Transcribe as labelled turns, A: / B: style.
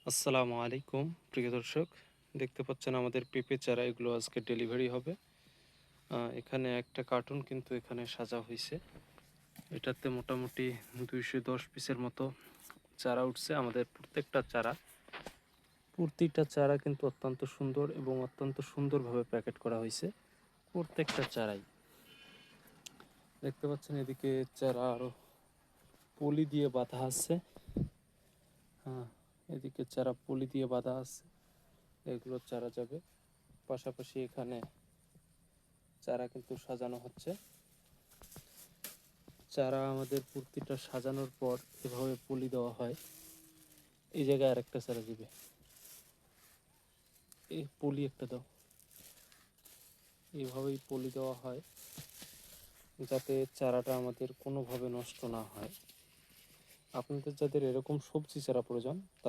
A: আসসালামু আলাইকুম প্রিয় দর্শক, দেখতে পাচ্ছেন আমাদের পেঁপে চারা এগুলো আজকে ডেলিভারি হবে। এখানে একটা কার্টুন কিন্তু এখানে সাজা হয়েছে। এটাতে মোটামুটি 210 পিসের মতো চারা উঠছে। আমাদের প্রতিটা চারা কিন্তু অত্যন্ত সুন্দর এবং অত্যন্ত সুন্দরভাবে প্যাকেট করা হয়েছে। প্রত্যেকটা চারাই দেখতে পাচ্ছেন, এদিকে চারা আরো পলি দিয়ে বাঁধা আছে। হ্যাঁ, এদিকে চারা পলি দিয়ে বাঁধা আছে, এগুলো চারা যাবে। পাশাপাশি এখানে চারা কিন্তু সাজানো হচ্ছে। চারা আমাদের প্রতিটা সাজানোর পর এভাবে পলি দেওয়া হয়। এই জায়গায় আরেকটা চারা দিবে, এই পলি একটা দাও। এইভাবেই পলি দেওয়া হয় যাতে চারাটা আমাদের কোনোভাবে নষ্ট না হয়। আপনাদের যাদের এরকম সবজি চারা প্রয়োজন তারা